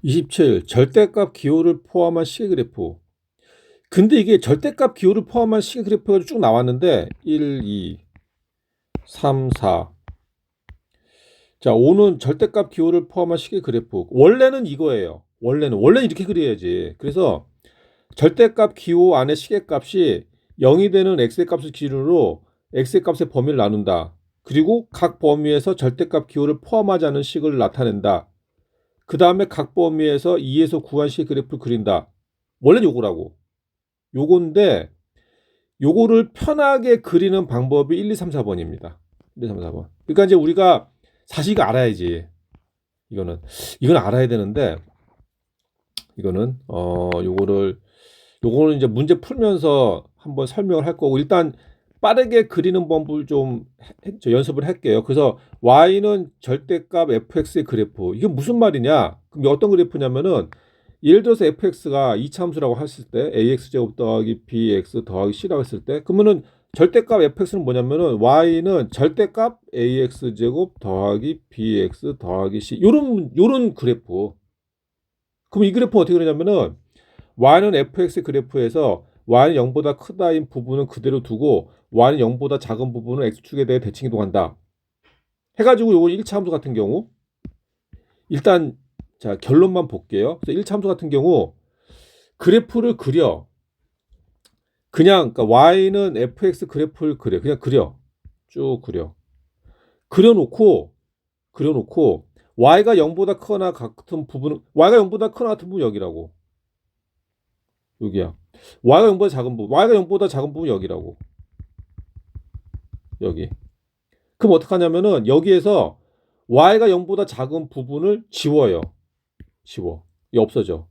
27. 절대값 기호를 포함한 시계 그래프. 근데 이게 절대값 기호를 포함한 시계 그래프가 쭉 나왔는데 1, 2, 3, 4. 자, 5는 절대값 기호를 포함한 시계 그래프. 원래는 이거예요. 원래는 이렇게 그려야지. 그래서 절대값 기호 안에 시계값이 0이 되는 x의 값을 기준으로 x의 값의 범위를 나눈다. 그리고 각 범위에서 절대값 기호를 포함하지 않은 식을 나타낸다. 그 다음에 각 범위에서 2에서 구한 시계 그래프를 그린다. 원래는 요거라고. 요건데 요거를 편하게 그리는 방법이 1, 2, 3, 4번입니다. 1, 2, 3, 4번. 그러니까 이제 우리가 사실 이거 알아야지. 이건 알아야 되는데 이거는 요거는 이제 문제 풀면서 한번 설명을 할 거고 일단 빠르게 그리는 법을 좀 연습을 할게요. 그래서 y는 절대값 fx의 그래프. 이게 무슨 말이냐? 그럼 어떤 그래프냐면은 예를 들어서 fx가 이차함수라고 했을 때 ax제곱 더하기 bx 더하기 c라고 했을 때 그러면은 절대값 fx는 뭐냐면은 y는 절대값 ax제곱 더하기 bx 더하기 c 요런 그래프. 그럼 이 그래프 어떻게 그러냐면은 y는 fx 그래프에서 y는 0보다 크다인 부분은 그대로 두고 y는 0보다 작은 부분은 x축에 대해 대칭 이동한다. 해가지고 요거 1차 함수 같은 경우 일단 자 결론만 볼게요. 그래서 1차 함수 같은 경우 그래프를 그려. 그러니까 y는 fx 그래프를 그려. 그냥 그려. 쭉 그려. 그려놓고 y가 0보다 크거나 같은 부분은 y가 0보다 크거나 같은 부분 여기라고. 여기야. y가 0보다 작은 부분. y가 0보다 작은 부분 여기라고. 여기. 그럼 어떡하냐면은 여기에서 y가 0보다 작은 부분을 지워요. 지워. 이 없어져.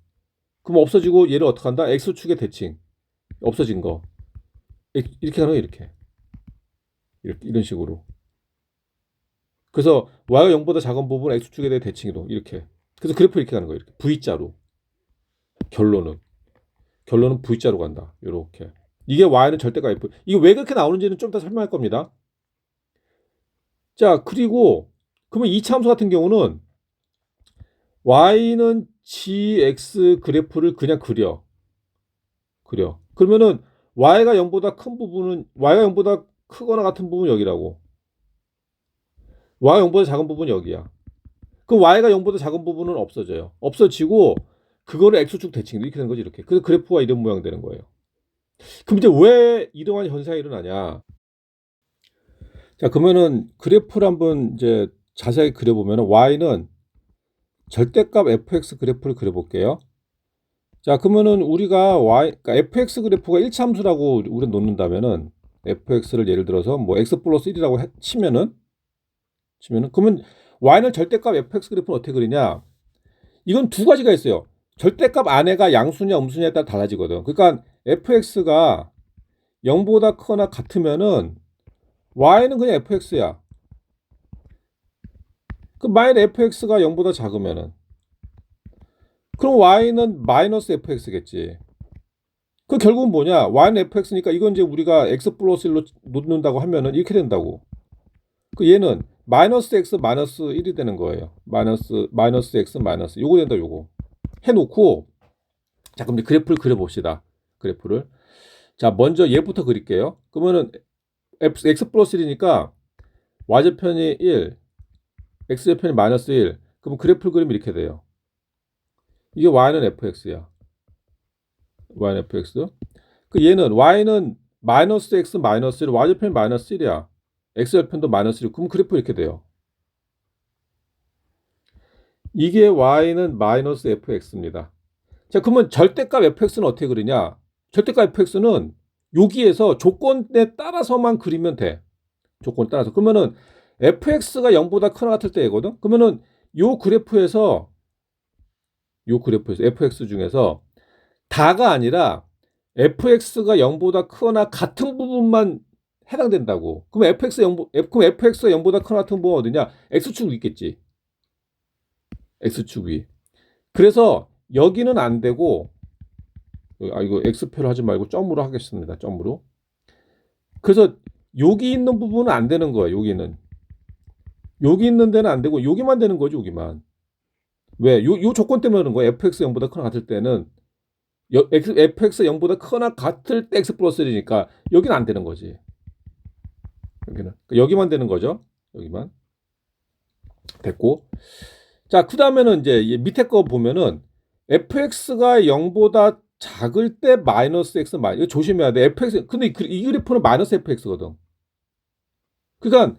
그럼 없어지고 얘를 어떻게 한다? x축의 대칭. 없어진 거. 이렇게 하는 거 이렇게 이런 식으로. 그래서 y가 0보다 작은 부분 x축에 대해 대칭이동 이렇게. 그래서 그래프 이렇게 가는 거예요. 이렇게 V자로. 결론은 V자로 간다. 이렇게. 이게 y는 절대가 f. 이게 왜 그렇게 나오는지는 좀 더 설명할 겁니다. 자, 그리고 그러면 이차 함수 같은 경우는 y는 gx 그래프를 그냥 그려. 그러면은 y가 0보다 큰 부분은 y가 0보다 크거나 같은 부분은 여기라고. y가 0보다 작은 부분은 여기야. 그럼 y가 0보다 작은 부분은 없어져요. 없어지고 그거를 x축 대칭 이렇게 되는 거지 이렇게. 그래서 그래프가 이런 모양 되는 거예요. 그럼 이제 왜 이러한 현상이 일어나냐? 자, 그러면은 그래프를 한번 이제 자세히 그려보면은 y는 절대값 fx 그래프를 그려볼게요. 자, 그러면은 우리가 그러니까 fx 그래프가 1차 함수라고 우리가 놓는다면은 fx를 예를 들어서 뭐 x 플러스 1이라고 치면은 그러면 y는 절대값 fx 그래프는 어떻게 그리냐? 이건 두 가지가 있어요. 절대값 안에가 양수냐 음수냐에 따라 달라지거든. 그러니까 fx가 0보다 크거나 같으면은 y는 그냥 fx야. 그 마이너스 fx가 0보다 작으면은 그럼 y는 마이너스 fx겠지. 그 결국은 뭐냐? y는 fx니까 이건 이제 우리가 x 플러스 1로 놓는다고 하면은 이렇게 된다고. 그 얘는 마이너스 x 마이너스 1이 되는 거예요. 마이너스 x 마이너스 요거 된다 요거. 해놓고 자 그럼 이제 그래프를 그려봅시다. 그래프를. 자 먼저 얘부터 그릴게요. 그러면은 x 플러스 1이니까 y좌편이 1, x좌편이 마이너스 1. 그럼 그래프를 그리면 이렇게 돼요. 이게 y는 fx야. y는 fx. 그 얘는 y는 마이너스 x 마이너스 1, y좌편이 마이너스 1이야. x좌편도 마이너스 1. 그럼 그래프 이렇게 돼요. 이게 y는 마이너스 fx입니다. 자, 그러면 절대값 fx는 어떻게 그리냐? 절대값 fx는 여기에서 조건에 따라서만 그리면 돼. 조건에 따라서. 그러면은 fx가 0보다 크나 같을 때거든. 그러면은 요 그래프에서 fx 중에서 다가 아니라 fx가 0보다 크거나 같은 부분만 해당된다고. 그럼 fx가 0보다 크거나 같은 부분은 어디냐? x축 있겠지. x축 위. 그래서 여기는 안 되고 이거 x표를 하지 말고 점으로 하겠습니다. 점으로. 그래서 여기 있는 부분은 안 되는 거예요. 여기 있는 데는 안 되고 여기만 되는 거죠. 여기만. 왜? 요 조건 때문에 그런 거야. fx 0보다 크거나 같을 때는 fx 0보다 크거나 같을 때 x 플러스 1이니까 여기는 안 되는 거지. 여기만 되는 거죠. 여기만. 됐고. 자, 그다음에는 이제 밑에 거 보면은 fx가 0보다 작을 때 마이너스 x 이거 조심해야 돼. fx 근데 이 그래프는 마이너스 fx거든. 그러니까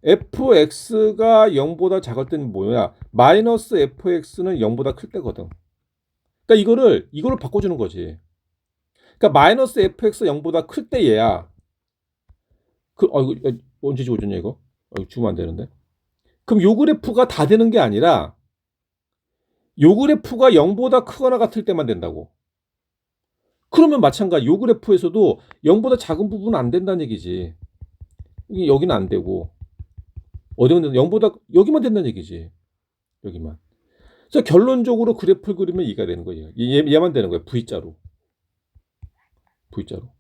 fx가 0보다 작을 때는 뭐야? 마이너스 fx는 0보다 클 때거든. 그러니까 이거를 바꿔주는 거지. 그러니까 마이너스 fx 0보다 클 때 얘야. 이거 언제 지워줬냐 이거? 이거 주면 안 되는데. 그럼 요 그래프가 다 되는 게 아니라 요 그래프가 0보다 크거나 같을 때만 된다고. 그러면 마찬가지 요 그래프에서도 0보다 작은 부분은 안 된다는 얘기지. 여기는 안 되고 어디만 된다? 0보다 여기만 된다는 얘기지. 여기만. 그래서 결론적으로 그래프를 그리면 이가 되는 거예요. 얘만 되는 거예요. V자로. V자로.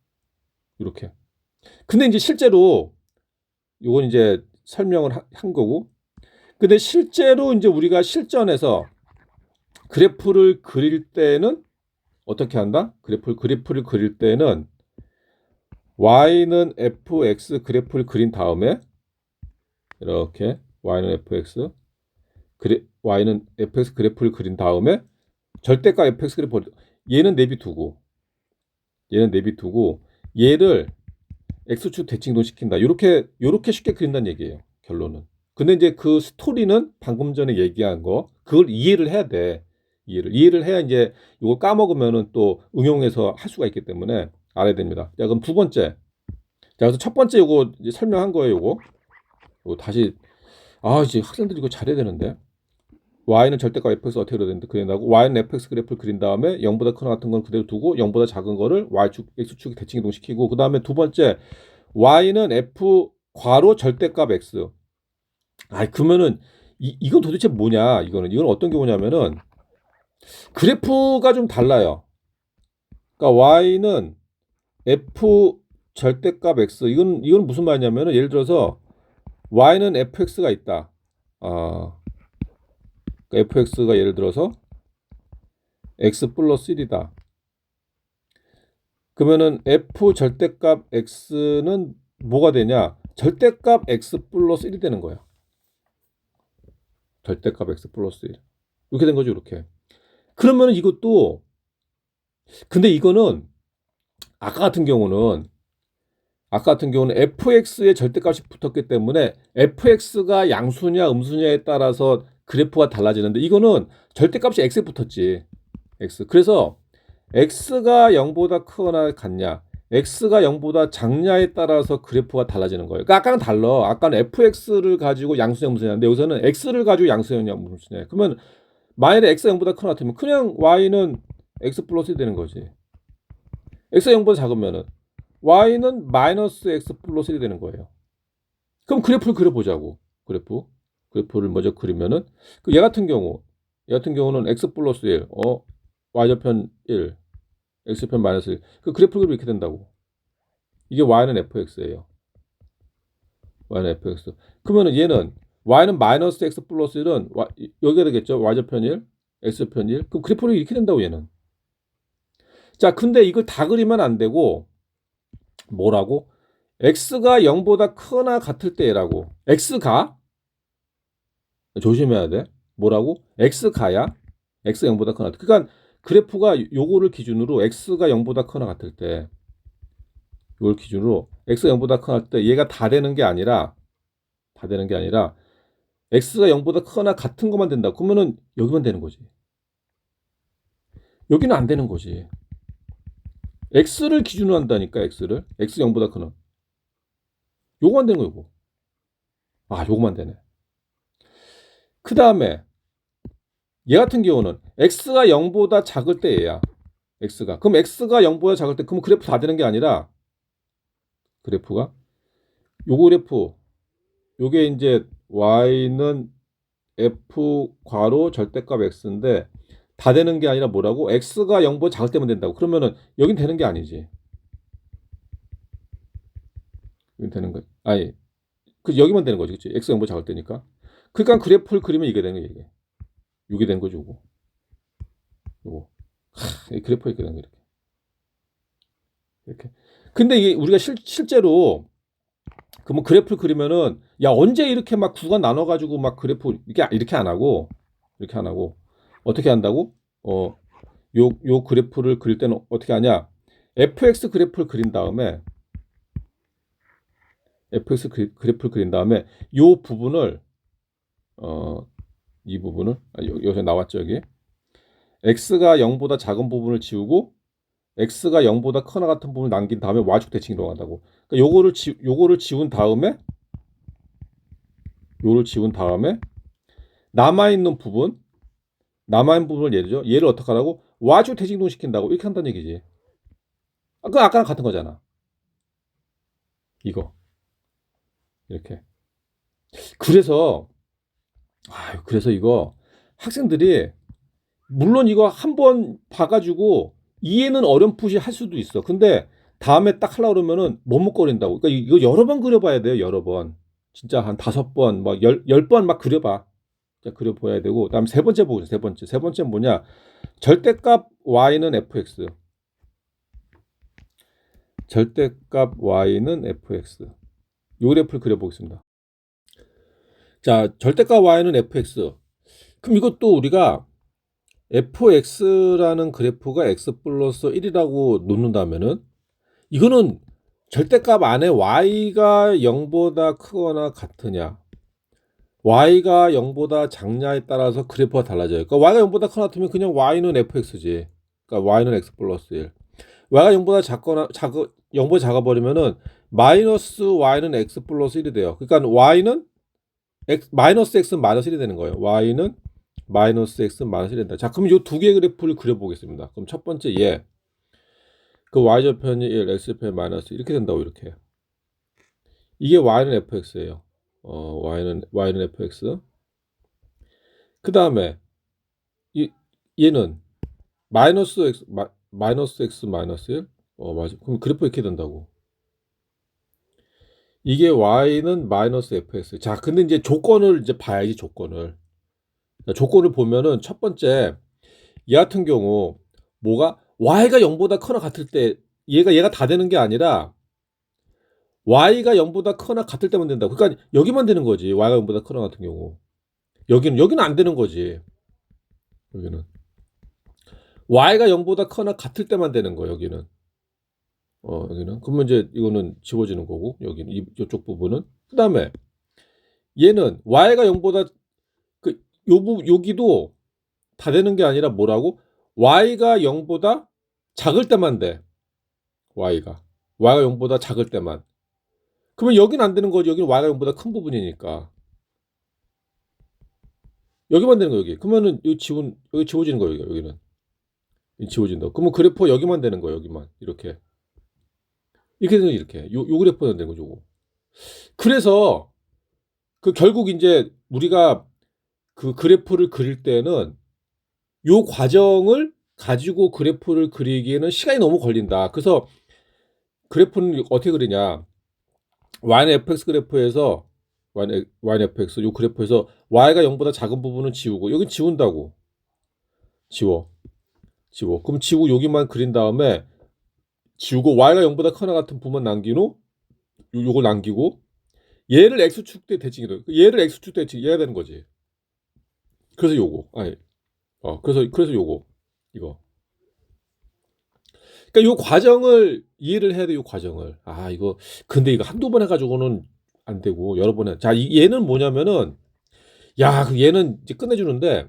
이렇게. 근데 이제 실제로 요건 이제 설명을 한 거고. 근데 실제로 이제 우리가 실전에서 그래프를 그릴 때는 어떻게 한다? 그래프를 그릴 때는 y는 fx 그래프를 그린 다음에 이렇게 y는 fx 그래프를 그린 다음에 절대값 fx 그래프 얘는 내비두고 얘를 x축 대칭동시킨다. 요렇게 쉽게 그린다는 얘기예요. 결론은. 근데 이제 그 스토리는 방금 전에 얘기한 거 그걸 이해를 해야 돼. 이해를 해야 이제 이거 까먹으면은 또 응용해서 할 수가 있기 때문에 알아야 됩니다. 자, 그럼 두 번째. 자, 그래서 첫 번째 요거 이제 설명한 거예요. 요거 다시 이제 학생들이 이거 잘해야 되는데. y는 절대값 fx 어떻게 그린다고? y는 fx 그래프를 그린 다음에 0보다 크거나 같은 건 그대로 두고 0보다 작은 거를 y축, x축에 대칭 이동시키고 그 다음에 두 번째 y는 f 괄호 절대값 x. 그러면은 이건 도대체 뭐냐? 이건 어떤 경우냐면은 그래프가 좀 달라요. 그러니까 y는 f 절대값 x 이건 무슨 말이냐면은 예를 들어서 y는 fx가 있다. 그러니까 fx가 예를 들어서 x 플러스 1이다. 그러면은 f 절대값 x는 뭐가 되냐? 절대값 x 플러스 1이 되는 거야. 절대값 x 플러스 1. 이렇게 된 거죠, 이렇게. 그러면은 이것도 근데 이거는 아까 같은 경우는 fx의 절대값이 붙었기 때문에 fx가 양수냐 음수냐에 따라서 그래프가 달라지는데 이거는 절대값이 x에 붙었지. x. 그래서 x가 0보다 크거나 같냐 x가 0보다 작냐에 따라서 그래프가 달라지는 거예요. 그러니까 아까는 달라. 아까는 fx를 가지고 양수냐 음수냐인데 여기서는 x를 가지고 양수냐 음수냐. 그러면 만일에 x가 0보다 크거나 같으면 그냥 y는 x 플러스 1이 되는 거지. x가 0보다 작으면은 y는 마이너스 x 플러스 1이 되는 거예요. 그럼 그래프를 그려보자고. 그래프를 먼저 그리면은 얘 같은 경우는 x 플러스 1, y좌편 1, x편 마이너스 1. 그 그래프를 이렇게 된다고. 이게 y는 fx예요. y는 fx. 그러면은 얘는 y는 마이너스 x 플러스 1은 여기가 되겠죠. y좌편 1, x편 1. 그럼 그래프를 이렇게 된다고 얘는. 자, 근데 이걸 다 그리면 안 되고 뭐라고? x가 0보다 크거나 같을 때라고. x가 조심해야 돼. 뭐라고? x가야. x 0보다 크거나. 그러니까 그래프가 요거를 기준으로 x가 0보다 크거나 같을 때 이걸 기준으로 x가 0보다 크거나 할 때 얘가 다 되는 게 아니라 x가 0보다 크거나 같은 것만 된다. 그러면은 여기만 되는 거지. 여기는 안 되는 거지. x를 기준으로 한다니까. x 0보다 크는. 요거만 되는 거 요거. 요거만 되네. 그 다음에 얘 같은 경우는 x가 0보다 작을 때 얘야. 그럼 x가 0보다 작을 때 그럼 그래프 다 되는 게 아니라 그래프가 요게 이제 y는 f 괄호 절대값 x인데 다 되는 게 아니라 뭐라고? x가 0보다 작을 때만 된다고. 그러면은 여긴 되는 게 아니지. 여긴 되는 거 여기만 되는 거지. 그치? x가 0보다 작을 때니까. 그러니까 그래프를 그리면 이게 되는 거야, 이게. 요게 된 거죠, 요거. 이 그래프가 이렇게 된 거, 이렇게. 이렇게. 근데 이게 우리가 실제로 그 뭐 그래프를 그리면은 야 언제 이렇게 막 구간 나눠 가지고 막 그래프 이렇게 안 하고 이렇게 안 하고 어떻게 한다고? 요 그래프를 그릴 때는 어떻게 하냐? fx 그래프를 그린 다음에 fx 그래프를 그린 다음에 요 부분을 이 부분을 여기서 나왔죠, 여기. x가 0보다 작은 부분을 지우고 x가 0보다 크거나 같은 부분을 남긴 다음에 y축 대칭 이동한다고. 그러니까 요거를 지운 다음에 요를 지운 다음에 남아있는 부분을 얘를 어떻게 하라고? y축 대칭 이동 시킨다고. 이렇게 한다는 얘기지. 그 아까랑 같은 거잖아. 이거. 이렇게. 그래서 이거 학생들이 물론 이거 한번 봐가지고 이해는 어렴풋이 할 수도 있어. 근데 다음에 딱 하려고 그러면은 머뭇거린다고. 그러니까 이거 여러 번 그려봐야 돼요. 여러 번. 진짜 한 5번, 막 10번 막 그려봐. 그려봐야 되고. 그다음 세 번째 보고 세 번째. 세 번째는 뭐냐? 절대값 y는 fx. 절대값 y는 fx. 요 그래프를 그려보겠습니다. 자, 절대값 y는 fx. 그럼 이것도 우리가 fx라는 그래프가 x 플러스 1이라고 놓는다면은 이거는 절대값 안에 y가 0보다 크거나 같으냐 y가 0보다 작냐에 따라서 그래프가 달라져요. 그러니까 y가 0보다 크거나 같으면 그냥 y는 fx지. 그러니까 y는 x 플러스 1. y가 0보다 0보다 작아버리면은 마이너스 y는 x 플러스 1이 돼요. 그러니까 y는 마이너스 x는 마이너스 1이 되는 거예요. y는 마이너스 x는 마이너스 1이 된다. 자, 그럼 이 두 개의 그래프를 그려보겠습니다. 그럼 첫 번째 그 y절편이 1, x절편이 마이너스 이렇게 된다고. 이렇게. 이게 y는 fx예요. y는 fx. 그 다음에 얘는 마이너스 x 마이너스 1. 맞아. 그럼 그래프 이렇게 된다고. 이게 y는 마이너스 fx. 자, 근데 이제 조건을 이제 봐야지, 조건을. 조건을 보면은 첫 번째 얘 같은 경우 뭐가 y가 0보다 크거나 같을 때 얘가 다 되는 게 아니라 y가 0보다 크거나 같을 때만 된다. 그러니까 여기만 되는 거지. y가 0보다 크거나 같은 경우. 여기는 안 되는 거지. 여기는 y가 0보다 크거나 같을 때만 되는 거. 여기는. 여기는. 그러면 이제 이거는 지워지는 거고. 여기는 이쪽 부분은. 그다음에 얘는 y가 0보다 여기도 다 되는 게 아니라 뭐라고? y가 0보다 작을 때만 돼. y가 0보다 작을 때만. 그러면 여기는 안 되는 거지. 여기는 y가 0보다 큰 부분이니까. 여기만 되는 거 여기. 그러면은 여기 지워지는 거예요. 여기는 지워진다. 그러면 그래프 여기만 되는 거예요. 여기만 이렇게 되는 거 이렇게. 요 그래프는 되는 거죠. 그래서 그 결국 이제 우리가 그 그래프를 그릴 때는 요 과정을 가지고 그래프를 그리기에는 시간이 너무 걸린다. 그래서 그래프는 어떻게 그리냐? y는 fx 그래프에서 y는 fx 요 그래프에서 y가 0보다 작은 부분은 지우고 여기 지운다고. 지워. 그럼 지우고 여기만 그린 다음에 지우고 y가 0보다 크거나 같은 부분 남긴 후 요걸 남기고 얘를 x축 대 대칭이 돼. 얘를 x축 대칭 얘가 되는 거지. 그래서 요거. 그래서 요거. 이거. 그러니까 요 과정을 이해를 해야 돼. 요 과정을. 이거 근데 이거 한두 번 해가지고는 안 되고 여러 번 해. 자, 얘는 뭐냐면은 그럼 얘는 이제 끝내주는데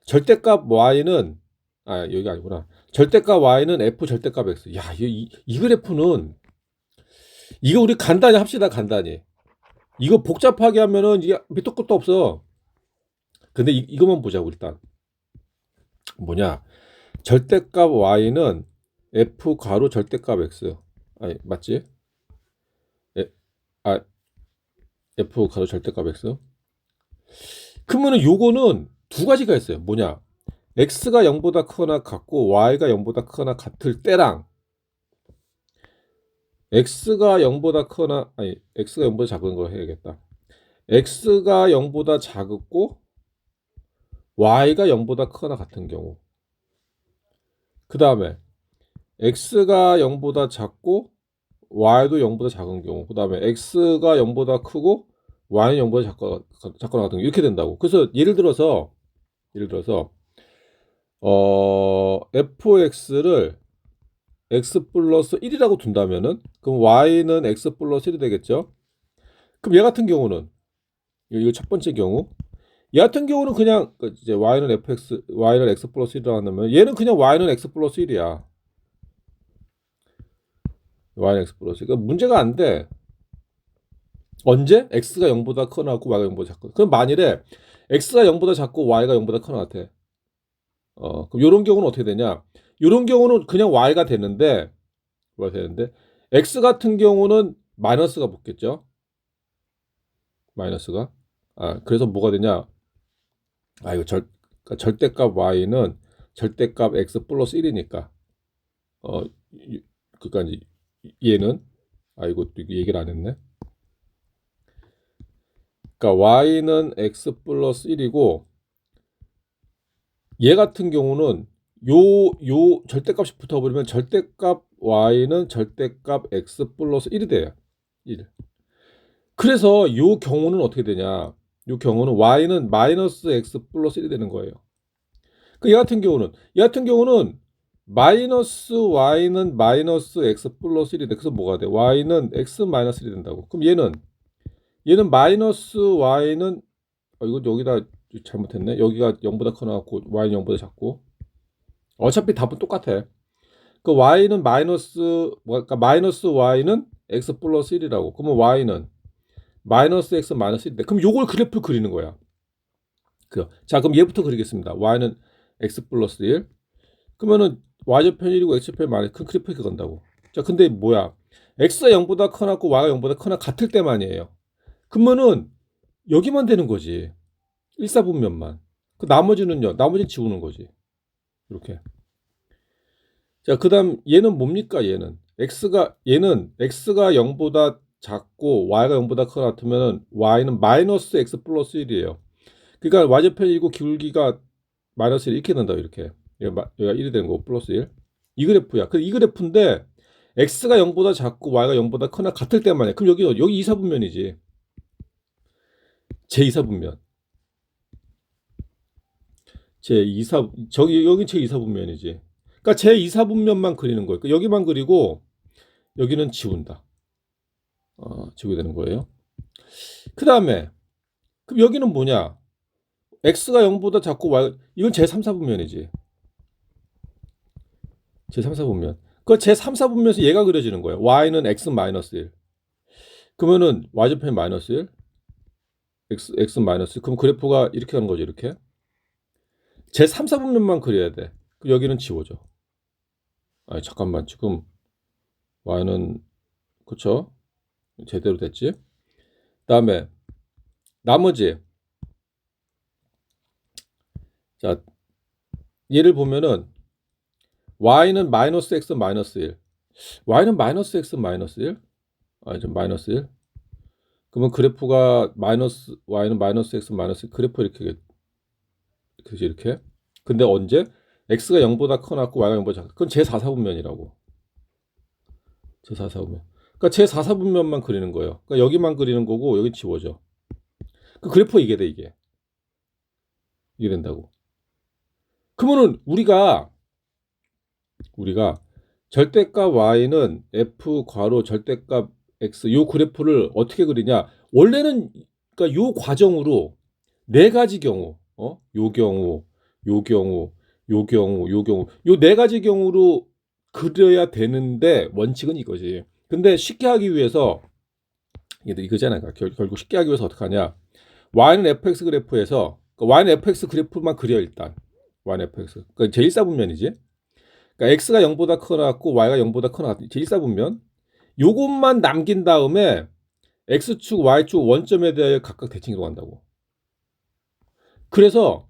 절대값 y는 여기 아니구나. 절대값 y는 f 절대값 x. 이 그래프는 이거 우리 간단히 합시다. 간단히. 이거 복잡하게 하면은 이게 밑도 끝도 없어. 근데 이것만 보자고 일단. 뭐냐? 절대값 y는 f 괄호 절대값 x. 맞지? 에, 아, f 괄호 절대값 x. 그러면은 요거는 두 가지가 있어요. 뭐냐? x가 0보다 크거나 같고 y가 0보다 크거나 같을 때랑 x가 0보다 크거나 x가 0보다 작은 거 해야겠다. x가 0보다 작고 y가 0보다 크거나 같은 경우. 그 다음에 x가 0보다 작고 y도 0보다 작은 경우. 그 다음에 x가 0보다 크고 y는 0보다 작거나 같은 경우. 이렇게 된다고. 그래서 예를 들어서 fx를 x 플러스 1이라고 둔다면은 그럼 y는 x 플러스 1이 되겠죠. 그럼 얘 같은 경우는 이거 첫 번째 경우 얘 같은 경우는 그냥 이제 y는 x 플러스 1이라고 한다면 얘는 그냥 y는 x 플러스 1이야. y는 x 플러스 1. 그러니까 문제가 안 돼. 언제? x가 0보다 커나 같고 y가 0보다 작고. 그럼 만일에 x가 0보다 작고 y가 0보다 커나 같아. 그럼 이런 경우는 어떻게 되냐? 이런 경우는 그냥 y가 되는데 x 같은 경우는 마이너스가 붙겠죠. 마이너스가. 그래서 뭐가 되냐? 이거 그러니까 절대값 y는 절대값 x 플러스 1이니까. 그러니까 이제 얘는 이것도 얘기를 안 했네. 그러니까 y는 x 플러스 1이고 얘 같은 경우는 요 절대값이 붙어버리면 절대값 y는 절대값 x 플러스 1이 돼요. 1. 그래서 요 경우는 어떻게 되냐? 요 경우는 y는 마이너스 x 플러스 1이 되는 거예요. 얘 같은 경우는 마이너스 y는 마이너스 x 플러스 1이 돼. 그래서 뭐가 돼? y는 x 마이너스 1이 된다고. 그럼 얘는 마이너스 y는 이거 여기다 잘못했네. 여기가 0보다 커나갖고 y는 0보다 작고. 어차피 답은 똑같아. 그 y는 그러니까 마이너스 y는 x 플러스 1이라고. 그러면 y는 마이너스 x 마이너스 1인데 그럼 요걸 그래프 그리는 거야. 자, 그럼 얘부터 그리겠습니다. y는 x 플러스 1. 그러면은 y좌편 1이고 x좌편 마이너스 큰 그래프 이렇게 간다고. 자, 근데 뭐야? x가 0보다 커나고 y가 0보다 커나 같을 때만이에요. 그러면은 여기만 되는 거지. 1사분면만. 그 나머지는요. 나머지는 지우는 거지. 이렇게. 자, 그다음 얘는 뭡니까? 얘는 x가 0보다 작고 y가 0보다 커 같으면은 y는 마이너스 x 플러스 1이에요. 그러니까 y좌편이고 기울기가 마이너스 1 이렇게 된다. 이렇게. 얘가 1이 되는 거고 플러스 1. 이 그래프야. 이 그래프인데 x가 0보다 작고 y가 0보다 커나 같을 때만이야. 그럼 여기 이사분면이지. 제2사분면. 여기 제2사분면이지. 그러니까 제2사분면만 그리는 거예요. 그러니까 여기만 그리고 여기는 지운다. 지우게 되는 거예요. 그 다음에 그럼 여기는 뭐냐? x가 0보다 작고 y 이건 제3사분면이지. 제3사분면. 그 제3사분면에서 얘가 그려지는 거예요. y는 x 마이너스 1. 그러면은 y좌편이 마이너스 1. x 마이너스 1. 그럼 그래프가 이렇게 가는 거죠. 이렇게. 제3사분면만 그려야 돼. 그럼 여기는 지워져. 잠깐만. 지금 y는 그쵸? 제대로 됐지? 그다음에 나머지 자 얘를 보면은 y는 마이너스 x 마이너스 1. y는 마이너스 x 마이너스 1. 좀 마이너스 1. 그러면 그래프가 y는 마이너스 x 마이너스 1. 그래프 이렇게 그지 이렇게. 근데 언제 x가 0보다 커나고 y가 0보다 작아. 그건 제4사분면이라고. 제4사분면. 그러니까 제4사분면만 그리는 거예요. 그러니까 여기만 그리는 거고 여기 지워져. 그 그래프 이게 돼 이게. 이게 된다고. 그러면은 우리가 절대값 y는 f 괄호 절대값 x 요 그래프를 어떻게 그리냐? 원래는 그러니까 요 과정으로 네 가지 경우, 요 경우, 요 경우, 요 경우, 요 경우, 요 네 가지 경우로 그려야 되는데 원칙은 이거지. 근데 쉽게 하기 위해서 이거잖아요. 결국 쉽게 하기 위해서 어떻게 하냐? y는 fx 그래프에서 y는 fx 그래프만 그려 일단. y는 fx. 그러니까 제1사분면이지. 그러니까 x가 0보다 커나고 y가 0보다 커나 제1사분면. 요것만 남긴 다음에 x축, y축 원점에 대해 각각 대칭 이동한다고. 그래서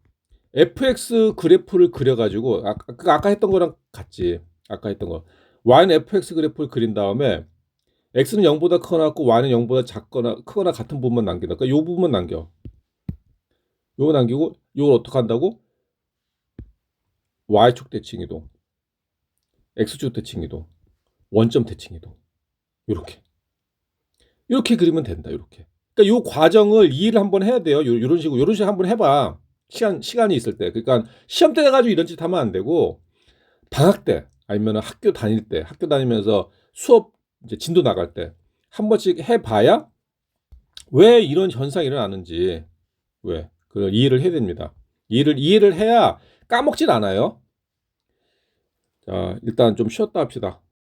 fx 그래프를 그려가지고 아까 했던 거랑 같지. 아까 했던 거. y는 fx 그래프를 그린 다음에 x는 0보다 커나고 y는 0보다 작거나 크거나 같은 부분만 남긴다. 그러니까 요 부분만 남겨. 요거 남기고 요걸 어떻게 한다고? Y축 대칭 이동, X축 대칭 이동, 원점 대칭 이동. 요렇게 그리면 된다. 요렇게. 그러니까 요 과정을 이해를 한번 해야 돼요. 요런 식으로 한번 해봐. 시간이 있을 때. 그러니까 시험 때 가지고 이런 짓 하면 안 되고 방학 때 아니면 학교 다닐 때, 학교 다니면서 수업 이제 진도 나갈 때 한 번씩 해봐야 왜 이런 현상이 일어나는지 왜 그걸 이해를 해야 됩니다. 이해를 해야 까먹질 않아요. 자, 일단 좀 쉬었다 합시다.